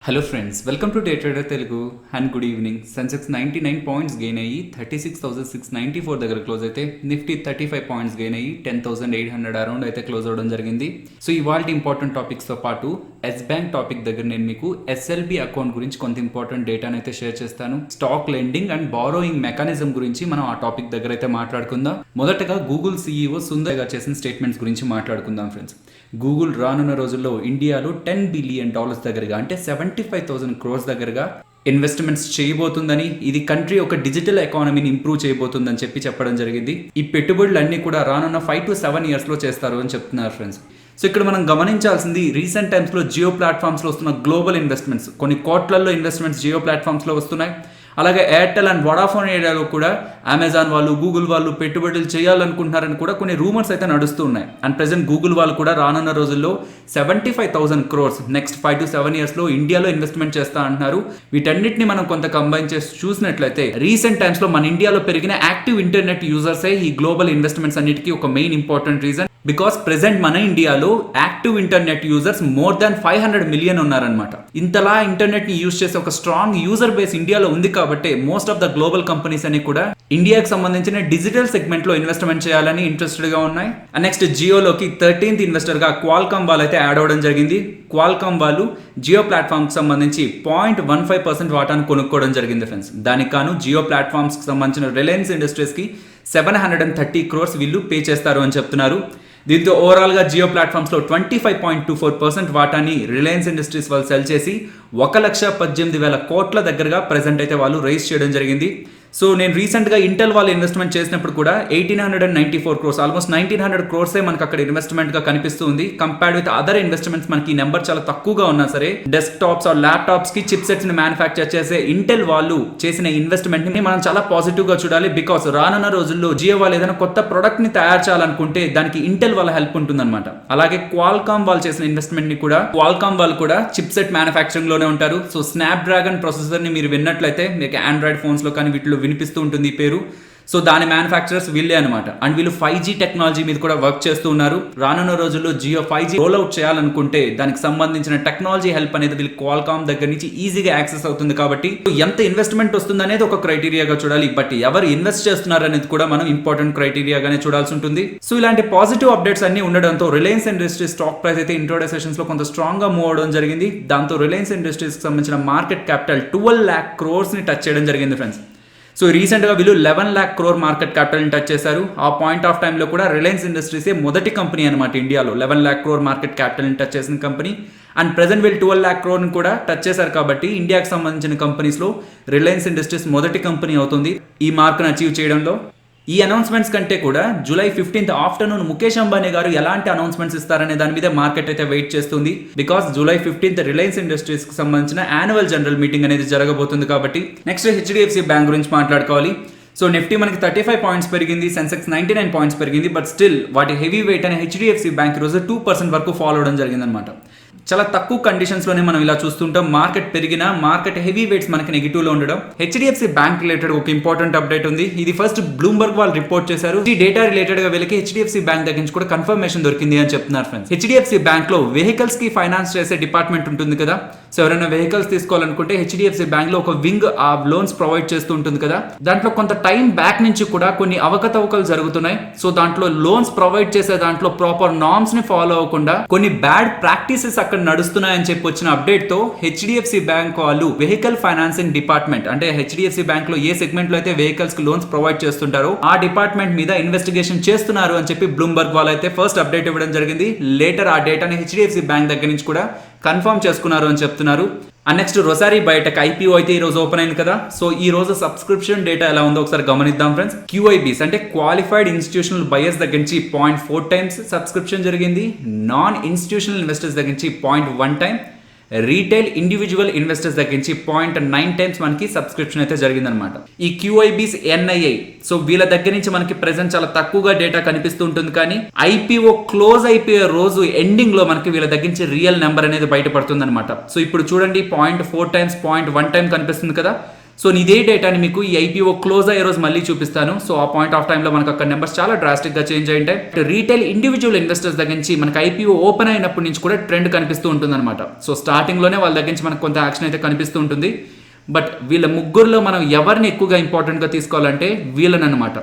Hello friends, welcome to day trader Telugu and good evening. Sensex 99 points gain అయ్యి 36,694 దగ్గర close అయితే, Nifty 35 points gain అయ్యి 10,800 around అయితే close అవ్వడం జరిగింది. సో ఇవాళ ఇంపార్టెంట్ టాపిక్స్తో పాటు ఎస్ బ్యాంక్ టాపిక్ దగ్గర నేను మీకు ఎస్ఎల్బి అకౌంట్ గురించి కొంత ఇంపార్టెంట్ డేటాను అయితే షేర్ చేస్తాను. Stock lending and borrowing mechanism గురించి మనం ఆ టాపిక్ దగ్గర అయితే మాట్లాడుకుందాం. మొదటగా గూగుల్ సీఈఓ సుందర్ గారు చేసిన స్టేట్మెంట్స్ గురించి మాట్లాడుకుందాం ఫ్రెండ్స్. గూగుల్ రానున్న రోజుల్లో ఇండియాలో $10 బిలియన్ దగ్గరగా, అంటే 75,000 crores దగ్గరగా ఇన్వెస్ట్మెంట్స్ చేయబోతుందని, ఇది కంట్రీ ఒక డిజిటల్ ఎకానమీని ఇంప్రూవ్ చేయబోతుందని చెప్పడం జరిగింది. ఈ పెట్టుబడులన్నీ కూడా రానున్న 5 to 7 years లో చేస్తారు అని చెప్తున్నారు ఫ్రెండ్స్. సో ఇక్కడ మనం గమనించాల్సింది, రీసెంట్ టైమ్స్లో జియో ప్లాట్ఫామ్స్లో వస్తున్న గ్లోబల్ ఇన్వెస్ట్మెంట్స్, కొన్ని కోట్లలో ఇన్వెస్ట్మెంట్స్ జియో ప్లాట్ఫామ్స్లో వస్తున్నాయి. అలాగే ఎయిర్టెల్ అండ్ వొడాఫోన్ ఏరియాలో కూడా అమెజాన్ వాళ్ళు, గూగుల్ వాళ్ళు పెట్టుబడులు చేయాలనుకుంటున్నారని కూడా కొన్ని రూమర్స్ అయితే నడుస్తూ ఉన్నాయి. అండ్ ప్రెసెంట్ గూగుల్ వాళ్ళు కూడా రానున్న రోజుల్లో 75,000 crores నెక్స్ట్ 5 to 7 years లో ఇండియాలో ఇన్వెస్ట్మెంట్ చేస్తా అంటున్నారు. వీటన్నిటిని మనం కొంత కంబైన్ చేసి చూసినట్లయితే, రీసెంట్ టైమ్స్ లో మన ఇండియాలో పెరిగిన యాక్టివ్ ఇంటర్నెట్ యూజర్సే ఈ గ్లోబల్ ఇన్వెస్ట్మెంట్స్ అన్నిటికీ ఒక main important reason. Because present మన ఇండియాలో active internet users more than 500 million ఉన్నారనమాట. ఇంతలా ఇంటర్నెట్ ని యూజ్ చేసే ఒక స్ట్రాంగ్ యూజర్ బేస్ ఇండియాలో ఉంది కాబట్టి most of the global companies అని కూడా ఇండియాకి సంబంధించిన డిజిటల్ సెగ్మెంట్ లో ఇన్వెస్ట్మెంట్ చేయాలని ఇంట్రెస్టెడ్ గా ఉన్నాయి. అండ్ నెక్స్ట్ జియోలోకి 13th ఇన్వెస్టర్ గా క్వాల్కామ్ వాళ్ళు అయితే యాడ్ అవ్వడం జరిగింది. క్వాల్కామ్ వాళ్ళు జియో ప్లాట్ఫామ్ కి సంబంధించి 0.15% వాటాను కొనుక్కోవడం జరిగింది ఫ్రెండ్స్. దానికి కాను జియో ప్లాట్ఫామ్స్ కి సంబంధించిన రిలయన్స్ ఇండస్ట్రీస్ కి 730 crores వీళ్ళు పే చేస్తారు అని చెప్తున్నారు. దీంతో ఓవరాల్గా జియో ప్లాట్ఫామ్స్లో 25.24% వాటాని రిలయన్స్ ఇండస్ట్రీస్ వాళ్ళు సెల్ చేసి 1,18,000 కోట్ల దగ్గరగా ప్రెసెంట్ అయితే వాళ్ళు రైజ్ చేయడం జరిగింది. సో నేను రీసెంట్గా ఇంటెల్ వాళ్ళు ఇన్వెస్ట్మెంట్ చేసినప్పుడు కూడా 1,894 crores, ఆల్మోస్ట్ 1,900 crores మనకు అక్కడ ఇన్వెస్ట్మెంట్గా కనిపిస్తుంది. కంపేర్డ్ విత్ అదర్ ఇన్వెస్ట్మెంట్స్ మనకి ఈ నెంబర్ చాలా తక్కువగా ఉన్నా సరే, డెస్క్టాప్స్ ఆర్ ల్యాప్టాప్స్కి చిప్ సెట్స్ని మ్యానుఫ్యాక్చర్ చేసే ఇంటెల్ వాళ్ళు చేసిన ఇన్వెస్ట్మెంట్ని మనం చాలా పాజిటివ్గా చూడాలి. బికాస్ రానున్న రోజుల్లో జియో వాళ్ళు ఏదైనా కొత్త ప్రొడక్ట్ని తయారు చేయాలనుకుంటే దానికి ఇంటెల్ వాళ్ళ హెల్ప్ ఉంటుందన్నమాట. అలాగే క్వాల్కామ్ వాళ్ళు చేసిన ఇన్వెస్ట్మెంట్ని కూడా, క్వాల్కామ్ వాళ్ళు కూడా చిప్ సెట్ మ్యానుఫ్యాక్చరింగ్లోనే ఉంటారు. సో స్నాప్ డ్రాగన్ ప్రాసెసర్ని మీరు విన్నట్లయితే మీకు ఆండ్రాయిడ్ ఫోన్స్లో కానీ వీటిలో వినిపిస్తూ ఉంటుంది ఈ పేరు. సో దాని మ్యానుఫ్యాక్చరర్స్ వీళ్ళే అనమాట. అండ్ వీళ్ళు 5G టెక్నాలజీ మీద కూడా వర్క్ చేస్తూ ఉన్నారు. రానున్న రోజుల్లో జియో 5G రోల్ అవుట్ చేయాలనుకుంటే దానికి సంబంధించిన టెక్నాలజీ హెల్ప్ అనేది వీళ్ళు క్వాల్కామ్ దగ్గర నుంచి ఈజీగా యాక్సెస్ అవుతుంది. కాబట్టి ఎంత ఇన్వెస్ట్మెంట్ వస్తుంది అనేది ఒక క్రైటీరియాగా చూడాలి. బట్ ఎవరు ఇన్వెస్ట్ చేస్తున్నారు అనేది కూడా మనం ఇంపార్టెంట్ క్రైటీరియాగానే చూడాల్సి ఉంటుంది. సో ఇలాంటి పాజిటివ్ అప్డేట్స్ అన్ని ఉండడంతో రిలయన్స్ ఇండస్ట్రీస్ స్టాక్ ప్రైస్ అయితే ఇంట్రోడే సెషన్స్ లో కొంత స్ట్రాంగ్ గా మూవ్ అవడం జరిగింది. దాంతో రిలయన్స్ ఇండస్ట్రీస్ కి సంబంధించిన మార్కెట్ క్యాపిటల్ 12 lakh crores ని టచ్ చేయడం జరిగింది ఫ్రెండ్స్. సో రీసెంట్గా వీళ్ళు 11 lakh crore మార్కెట్ క్యాపిటల్ని టచ్ చేశారు. ఆ పాయింట్ ఆఫ్ టైంలో కూడా రిలయన్స్ ఇండస్ట్రీసే మొదటి కంపెనీ అనమాట ఇండియాలో 11 lakh crore మార్కెట్ క్యాపిటల్ని టచ్ చేసిన కంపెనీ. అండ్ ప్రెసెంట్ వీళ్ళు 12 lakh crore కూడా టచ్ చేశారు. కాబట్టి ఇండియాకి సంబంధించిన కంపెనీస్లో రిలయన్స్ ఇండస్ట్రీస్ మొదటి కంపెనీ అవుతుంది ఈ మార్క్ను అచీవ్ చేయడంలో. ఈ అనౌన్స్మెంట్స్ కంటే కూడా July 15th afternoon Mukesh Ambani గారు ఎలాంటి అనౌన్స్మెంట్స్ ఇస్తారనే దాని మీద మార్కెట్ అయితే వెయిట్ చేస్తుంది. Because July 15th Reliance industries కి సంబంధించిన యాన్యువల్ జనరల్ మీటింగ్ అనేది జరగబోతుంది. కాబట్టి నెక్స్ట్ హెచ్డిఎఫ్సి బ్యాంక్ గురించి మాట్లాడుకోవాలి. సో నిఫ్టీ మనకి 35 పాయింట్స్ పెరిగింది, సెన్సెక్స్ 99 పాయింట్స్ పెరిగింది. బట్ స్టిల్ వాటి హెవీ వెయిట్ అనే హెచ్డిఎఫ్సి బ్యాంక్ ఈరోజు 2% వరకు ఫాలో అవడం జరిగింది అనమాట. చాలా తక్కువ కండిషన్స్లోనే మనం ఇలా చూస్తుంటాం. మార్కెట్ పెరిగినా మార్కెట్ హెవీ వెయిట్స్ మనకి నెగిటివ్లో ఉండడం. హెచ్డిఎఫ్సి బ్యాంక్ రిలేటెడ్ ఒక ఇంపార్టెంట్ అప్డేట్ ఉంది. ఇది ఫస్ట్ బ్లూంబర్గ్ వాళ్ళు రిపోర్ట్ చేశారు. ఈ డేటా రిలేటెడ్గా వీళ్ళకి హెచ్డిఎఫ్సి బ్యాంక్ దగ్గర నుంచి కూడా కన్ఫర్మేషన్ దొరికింది అని చెప్తున్నారు ఫ్రెండ్స్. హెచ్డిఎఫ్సి బ్యాంక్లో వెహికల్స్ కి ఫైనాన్స్ చేసే డిపార్ట్మెంట్ ఉంటుంది కదా. సో ఎవరైనా వెహికల్స్ తీసుకోవాలనుకుంటే హెచ్డిఎఫ్సి బ్యాంక్లో ఒక వింగ్ ఆ లోన్స్ ప్రొవైడ్ చేస్తూ ఉంటుంది కదా. దాంట్లో కొంత టైం బ్యాక్ నుంచి కూడా కొన్ని అవకతవకలు జరుగుతున్నాయి. సో దాంట్లో లోన్స్ ప్రొవైడ్ చేసే దాంట్లో ప్రాపర్ నార్మ్స్ ని ఫాలో అవ్వకుండా కొన్ని బ్యాడ్ ప్రాక్టీసెస్ అక్కడ నడుస్తున్నాయని చెప్పి వచ్చిన అప్డేట్ తో హెచ్డిఎఫ్సి బ్యాంక్ వాళ్ళు వెహికల్ ఫైనాన్సింగ్ డిపార్ట్మెంట్, అంటే హెచ్డిఎఫ్సి బ్యాంక్ లో ఏ సెగ్మెంట్ లో అయితే వెహికల్స్ కి లోన్స్ ప్రొవైడ్ చేస్తుంటారో ఆ డిపార్ట్మెంట్ మీద ఇన్వెస్టిగేషన్ చేస్తున్నారు అని చెప్పి బ్లూంబర్గ్ వాళ్ళు అయితే ఫస్ట్ అప్డేట్ ఇవ్వడం జరిగింది. లేటర్ ఆ డేటాని హెచ్డిఎఫ్సి బ్యాంక్ దగ్గర నుంచి కూడా కన్ఫర్మ్ చేసుకున్నారు అని చెప్తున్నారు. అండ్ నెక్స్ట్ రొసారీ బయోటెక్ ఐపీఓ అయితే ఈ రోజు ఓపెన్ అయింది కదా. సో ఈ రోజు సబ్స్క్రిప్షన్ డేటా ఎలా ఉందో ఒకసారి గమనిద్దాం ఫ్రెండ్స్. క్యూఐబీస్ అంటే క్వాలిఫైడ్ ఇన్స్టిట్యూషనల్ బయర్స్ దగ్గర నుంచి 0.4 times సబ్స్క్రిప్షన్ జరిగింది. నాన్ ఇన్స్టిట్యూషనల్ ఇన్వెస్టర్స్ దగ్గర నుంచి 0.1 time, రీటైల్ ఇండివిజువల్ ఇన్వెస్టర్స్ దగ్గర నుంచి 0.9 times మనకి సబ్స్క్రిప్షన్ అయితే జరిగిందనమాట. ఈ క్యూఐబీస్ ఎన్ఐఐ, సో వీళ్ళ దగ్గర నుంచి మనకి ప్రెసెంట్ చాలా తక్కువగా డేటా కనిపిస్తూ ఉంటుంది. కానీ ఐపీఓ క్లోజ్ అయిపోయే రోజు ఎండింగ్ లో మనకి వీళ్ళ దగ్గర నుంచి రియల్ నెంబర్ అనేది బయటపడుతుంది అనమాట. సో ఇప్పుడు చూడండి 0.4 times 0.1 time కనిపిస్తుంది కదా. సో ఇదే డేటాని మీకు ఈ ఐపీఓ క్లోజ్ అయ్యే రోజు మళ్ళీ చూపిస్తాను. సో ఆ పాయింట్ ఆఫ్ టైంలో మనకు అక్కడ నెంబర్స్ చాలా డ్రాస్టిక్ గా చేంజ్ అయ్యింటాయి. రీటైల్ ఇండివిజువల్ ఇన్వెస్టర్స్ దగ్గర నుంచి మనకి ఐపీఓ ఓపెన్ అయినప్పటి నుంచి కూడా ట్రెండ్ కనిపిస్తూ ఉంటుంది అనమాట. సో స్టార్టింగ్ లోనే వాళ్ళ దగ్గర నుంచి మనకు కొంత యాక్షన్ అయితే కనిపిస్తూ ఉంటుంది. బట్ వీళ్ళ ముగ్గురులో మనం ఎవరిని ఎక్కువగా ఇంపార్టెంట్ గా తీసుకోవాలంటే వీళ్ళని అనమాట,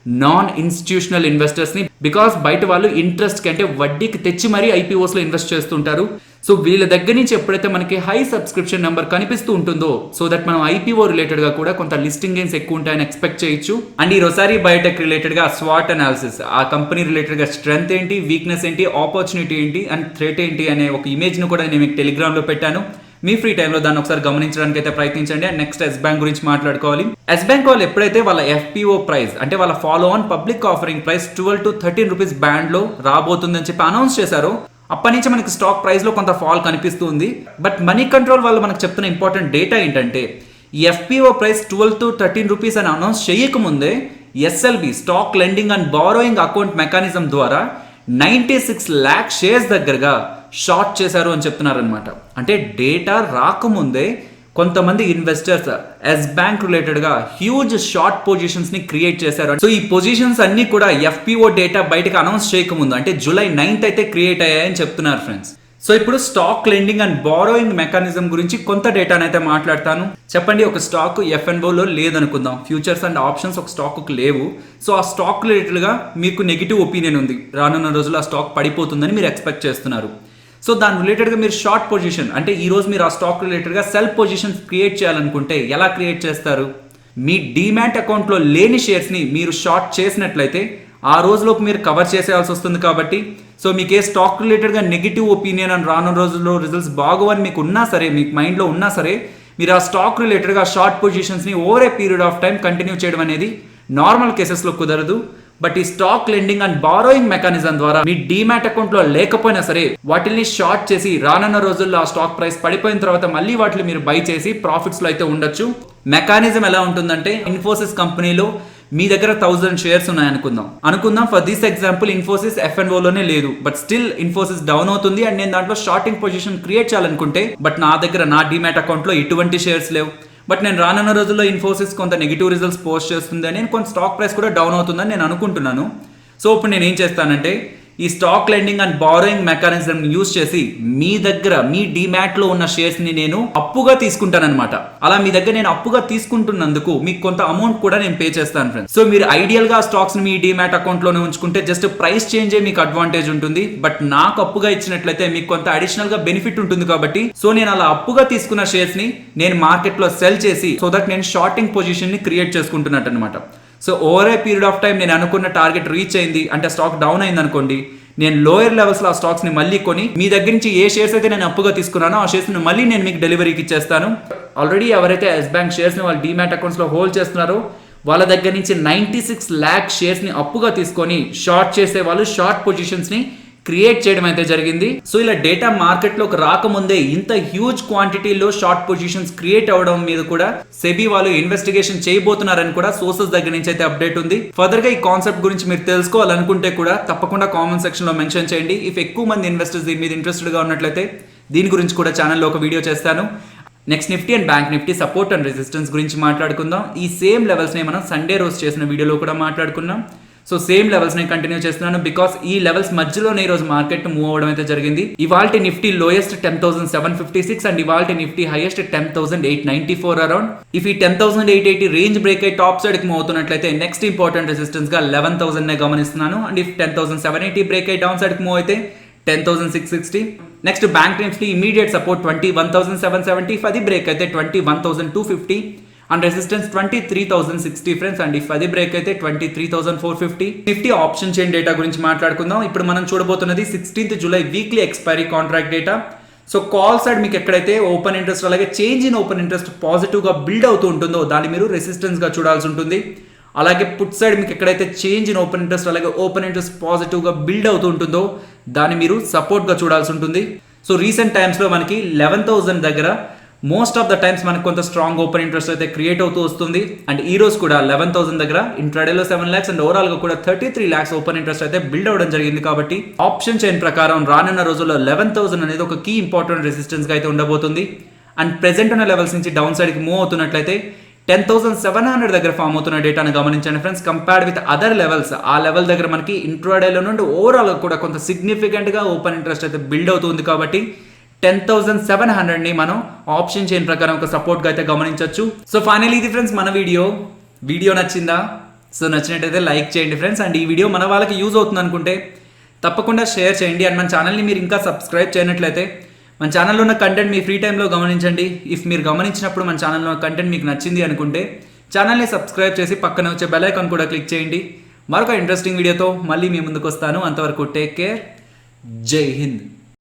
నాన్ ఇన్స్టిట్యూషనల్ ఇన్వెస్టర్స్ ని. బికాస్ బయట వాళ్ళు ఇంట్రెస్ట్ కంటే వడ్డీకి తెచ్చి మరీ ఐపీఓస్ లో ఇన్వెస్ట్ చేస్తుంటారు. సో వీళ్ళ దగ్గర నుంచి ఎప్పుడైతే మనకి హై సబ్స్క్రిప్షన్ నెంబర్ కనిపిస్తూ ఉంటుందో, సో దట్ మనం ఐపీఓ రిలేటెడ్ గా కూడా కొంత లిస్టింగ్ గెయిన్స్ ఎక్కువ ఉంటాయని ఎక్స్పెక్ట్ చేయొచ్చు. అండ్ ఈ రొసారీ బయోటెక్ రిలేటెడ్ గా స్వాట్ అనాలిసిస్, ఆ కంపెనీ రిలేటెడ్ గా స్ట్రెంత్ ఏంటి, వీక్నెస్ ఏంటి, ఆపర్చునిటీ ఏంటి అండ్ థ్రెట్ ఏంటి అనే ఒక ఇమేజ్ ను కూడా నేను మీకు టెలిగ్రామ్ లో పెట్టాను. మీ ఫ్రీ టైంలో దాన్ని ఒకసారి గమనించడానికి అయితే ప్రయత్నించండి. అండ్ నెక్స్ట్ ఎస్ బ్యాంక్ గురించి మాట్లాడుకోవాలి. ఎస్ బ్యాంక్ వాళ్ళు ఎప్పుడైతే వాళ్ళ ఎఫ్పిఓ ప్రైస్ అంటే వాళ్ళ follow on public offering price 12 to 13 rupees band లో రాబోతుందని చెప్పి అనౌన్స్ చేశారో, అప్పటి నుంచి మనకి స్టాక్ ప్రైస్ లో కొంత ఫాల్ కనిపిస్తుంది. బట్ మనీ కంట్రోల్ వాళ్ళు మనకు చెప్తున్న ఇంపార్టెంట్ డేటా ఏంటంటే, ఈ ఎఫ్పిఓ ప్రైస్ 12 to 13 రూపీస్ అని అనౌన్స్ చేయకముందే SLB stock lending and borrowing account mechanism ద్వారా 96 lakh షేర్స్ దగ్గరగా షార్ట్ చేశారు అని చెప్తున్నారు అనమాట. అంటే డేటా రాకముందే కొంతమంది ఇన్వెస్టర్స్ ఎస్ బ్యాంక్ రిలేటెడ్ గా హ్యూజ్ షార్ట్ పొజిషన్స్ ని క్రియేట్ చేశారు. సో ఈ పొజిషన్స్ అన్ని కూడా ఎఫ్పిఓ డేటా బయటకు అనౌన్స్ చేయకముందు అంటే July 9th అయితే క్రియేట్ అయ్యాయని చెప్తున్నారు ఫ్రెండ్స్. సో ఇప్పుడు stock lending and borrowing mechanism గురించి కొంత డేటాను అయితే మాట్లాడతాను. చెప్పండి, ఒక స్టాక్ ఎఫ్ఎన్ఓలో లేదనుకుందాం, ఫ్యూచర్స్ అండ్ ఆప్షన్స్ ఒక స్టాక్ లేవు. సో ఆ స్టాక్ రిలేటెడ్ గా మీకు నెగిటివ్ ఒపీనియన్ ఉంది, రానున్న రోజుల్లో ఆ స్టాక్ పడిపోతుందని మీరు ఎక్స్పెక్ట్ చేస్తున్నారు. సో దాని రిలేటెడ్గా మీరు షార్ట్ పొజిషన్ అంటే ఈ రోజు మీరు ఆ స్టాక్ రిలేటెడ్గా సెల్ పొజిషన్స్ క్రియేట్ చేయాలనుకుంటే ఎలా క్రియేట్ చేస్తారు? మీ డీమ్యాట్ అకౌంట్లో లేని షేర్స్ని మీరు షార్ట్ చేసినట్లయితే ఆ రోజులోపు మీరు కవర్ చేసేయాల్సి వస్తుంది. కాబట్టి సో మీకు ఏ స్టాక్ రిలేటెడ్గా నెగిటివ్ ఒపీనియన్ అని రానున్న రోజుల్లో రిజల్ట్స్ బాగోవని మీకు ఉన్నా సరే, మీకు మైండ్లో ఉన్నా సరే, మీరు ఆ స్టాక్ రిలేటెడ్గా షార్ట్ పొజిషన్స్ని over a period of time continue చేయడం అనేది నార్మల్ కేసెస్లో కుదరదు. బట్ ఈ stock lending and borrowing mechanism ద్వారా మీ డీమ్యాట్ అకౌంట్ లో లేకపోయినా సరే వాటిని షార్ట్ చేసి రానున్న రోజుల్లో ఆ స్టాక్ ప్రైస్ పడిపోయిన తర్వాత మళ్ళీ వాటిని మీరు బై చేసి ప్రాఫిట్స్ లో అయితే ఉండొచ్చు. మెకానిజం ఎలా ఉంటుందంటే, ఇన్ఫోసిస్ కంపెనీలో మీ దగ్గర 1000 షేర్స్ అనుకుందాం for this example Infosys F&O లోనే లేదు, బట్ స్టిల్ ఇన్ఫోసిస్ డౌన్ అవుతుంది అండ్ నేను దాంట్లో షార్టింగ్ పొజిషన్ క్రియేట్ చేయాలనుకుంటే, బట్ నా దగ్గర నా డీమ్యాట్ అకౌంట్ లో ఎటువంటి షేర్స్ లేవు. బట్ నేను రానున్న రోజుల్లో ఇన్ఫోసిస్ కొంత నెగిటివ్ రిజల్ట్స్ పోస్ట్ చేస్తుంది అని, కొంత స్టాక్ ప్రైస్ కూడా డౌన్ అవుతుందని నేను అనుకుంటున్నాను. సో ఇప్పుడు నేను ఏం చేస్తానంటే, ఈ stock lending and borrowing mechanism use చేసి మీ దగ్గర మీ డీమ్యాట్ లో ఉన్న షేర్స్ ని నేను అప్పుగా తీసుకుంటానన్నమాట. అలా మీ దగ్గర నేను అప్పుగా తీసుకుంటున్నందుకు మీకు కొంత అమౌంట్ కూడా నేను పే చేస్తాను ఫ్రెండ్స్. సో మీరు ఐడియల్ గా స్టాక్స్ ని మీ డీమ్యాట్ అకౌంట్ లోనే ఉంచుకుంటే జస్ట్ ప్రైస్ చేంజ్ మీకు అడ్వాంటేజ్ ఉంటుంది. బట్ నాకు అప్పుగా ఇచ్చినట్లయితే మీకు కొంత అడిషనల్ గా బెనిఫిట్ ఉంటుంది. కాబట్టి సో నేను అలా అప్పుగా తీసుకున్న షేర్స్ ని నేను మార్కెట్ లో సెల్ చేసి సో దట్ నేను షార్టింగ్ పొజిషన్ ని క్రియేట్ చేసుకుంటున్నట్టు అనమాట. So over a period of time నేను అనుకున్న టార్గెట్ రీచ్ అయింది అంటే స్టాక్ డౌన్ అయింది అనుకోండి, నేను లోయర్ లెవెల్స్ లో ఆ స్టాక్స్ ని మళ్ళీ కొని మీ దగ్గర నుంచి ఏ షేర్స్ అయితే నేను అప్పుగా తీసుకున్నానో ఆ షేర్స్ ని మళ్ళీ నేను మీకు డెలివరీకి ఇచ్చేస్తాను. ఆల్రెడీ ఎవరైతే ఎస్ బ్యాంక్ షేర్స్ ని వాళ్ళ డీమ్యాట్ అకౌంట్స్ లో హోల్డ్ చేస్తున్నారో వాళ్ళ దగ్గర నుంచి 96 lakh షేర్స్ ని అప్పుగా తీసుకొని షార్ట్ చేసే వాళ్ళు షార్ట్ పొజిషన్స్ ని క్రియేట్ చేయడం అయితే జరిగింది. సో ఇలా డేటా మార్కెట్ లోకి రాకముందే ఇంత హ్యూజ్ క్వాంటిటీలో షార్ట్ పొజిషన్స్ క్రియేట్ అవడం మీద కూడా సెబీ వాళ్ళు ఇన్వెస్టిగేషన్ చేయబోతున్నారని కూడా సోర్సెస్ దగ్గర నుంచి అయితే అప్డేట్ ఉంది. ఫర్దర్ గా ఈ కాన్సెప్ట్ గురించి మీరు తెలుసుకోవాలనుకుంటే కూడా తప్పకుండా కామెంట్ సెక్షన్ లో మెన్షన్ చేయండి. ఇఫ్ ఎక్కువ మంది ఇన్వెస్టర్స్ దీని మీద ఇంట్రెస్టెడ్ గా ఉన్నట్లయితే దీని గురించి కూడా ఛానల్లో ఒక వీడియో చేస్తాను. Next Nifty and bank Nifty support and resistance గురించి మాట్లాడుకుందాం. ఈ సేమ్ లెవెల్స్ ని మనం సండే రోజు చేసిన వీడియోలో కూడా మాట్లాడుకున్నాం. సో సేమ్ లెవెల్స్ ని కంటిన్యూ చేస్తున్నాను బికాస్ ఈ లెవెల్స్ మధ్యలోనే ఈ రోజు మార్కెట్ మూవ్ అవడం అయితే జరిగింది. ఇవాల్టి నిఫ్టీ లోయెస్ట్ 10,756 అండ్ ఇవాల్టి నిఫ్టీ హైయెస్ట్ 10,894 అరౌండ్. ఇఫ్ ఈ 10,880 రేంజ్ బ్రేక్ అయి టాప్ సైడ్ కి మూవ్ అవుతున్నట్లయితే నెక్స్ట్ ఇంపార్టెంట్ రెసిస్టెన్స్ గా 11,000 నే గమనిస్తున్నాను. అండ్ ఇఫ్ 10,780 బ్రేక్ అయి డౌన్ సైడ్ కి మూవ్ అయితే 10,660. Next bank Nifty immediate support 21,770, అది బ్రేక్ అయితే 21,250 and resistance 23,060 friends. And if అది బ్రేక్ అయితే 23,450. నిఫ్టీ ఆప్షన్ చైన్ డేటా గురించి మాట్లాడుకుందాం. ఇప్పుడు మనం చూడబోతున్నది 16th July weekly expiry contract data. So call side మీకు ఎక్కడైతే ఓపెన్ ఇంట్రెస్ట్ అలాగే change in open interest positive గా బిల్డ్ అవుతూ ఉంటుందో దాన్ని మీరు రెసిస్టెన్స్ గా చూడాల్సి ఉంటుంది. అలాగే పుట్ సైడ్ మీకు ఎక్కడైతే చేంజ్ ఇన్ ఓపెన్ ఇంట్రెస్ట్ అలాగే ఓపెన్ ఇంట్రెస్ట్ పాజిటివ్ గా బిల్డ్ అవుతూ ఉంటుందో దాన్ని మీరు సపోర్ట్ గా చూడాల్సి ఉంటుంది. సో రీసెంట్ టైమ్స్ లో మనకి 11,000 దగ్గర మోస్ట్ ఆఫ్ ద టైమ్స్ మనకు కొంత స్ట్రాంగ్ ఓపెన్ ఇంట్రెస్ట్ అయితే క్రియేట్ అవుతూ వస్తుంది. అండ్ ఈ రోజు కూడా 11,000 దగ్గర ఇంట్రాడేలో 7 lakhs అండ్ ఓవరాల్ గా కూడా 33 lakhs ఓపెన్ ఇంట్రెస్ట్ అయితే బిల్డ్ అవడం జరిగింది. కాబట్టి ఆప్షన్ చైన్ ప్రకారం రానున్న రోజుల్లో 11,000 అనేది ఒక కీ ఇంపార్టెంట్ రెసిస్టెన్స్ గా అయితే ఉండబోతుంది. అండ్ ప్రెసెంట్ ఉన్న లెవెల్స్ నుంచి డౌన్ సైడ్ కి మూవ్ అవుతున్నట్లయితే 10,700 దగ్గర ఫామ్ అవుతున్న డేటాను గమనించండి friends. Compared with other levels, ఆ లెవెల్ దగ్గర మనకి ఇంట్రాడేలో నుండి ఓవరాల్ కూడా కొంత సిగ్నిఫికెంట్గా ఓపెన్ ఇంట్రెస్ట్ అయితే బిల్డ్ అవుతుంది. కాబట్టి 10,700ని మనం ఆప్షన్ చైన్ ప్రకారం ఒక సపోర్ట్గా అయితే గమనించవచ్చు. సో ఫైనల్ ఇది ఫ్రెండ్స్ మన వీడియో నచ్చిందా? సో నచ్చినట్టయితే లైక్ చేయండి ఫ్రెండ్స్. అండ్ ఈ వీడియో మన వాళ్ళకి యూజ్ అవుతుంది అనుకుంటే తప్పకుండా షేర్ చేయండి. అండ్ మన ఛానల్ని మీరు ఇంకా సబ్స్క్రైబ్ చేయనట్లయితే మన ఛానల్లో ఉన్న కంటెంట్ మీ ఫ్రీ టైంలో గమనించండి. ఇఫ్ మీరు గమనించినప్పుడు మన ఛానల్లో కంటెంట్ మీకు నచ్చింది అనుకుంటే ఛానల్ని సబ్స్క్రైబ్ చేసి పక్కన వచ్చే బెల్ ఐకాన్ కూడా క్లిక్ చేయండి. మరొక ఇంట్రెస్టింగ్ వీడియోతో మళ్ళీ మీ ముందుకు వస్తాను. అంతవరకు టేక్ కేర్. జై హింద్.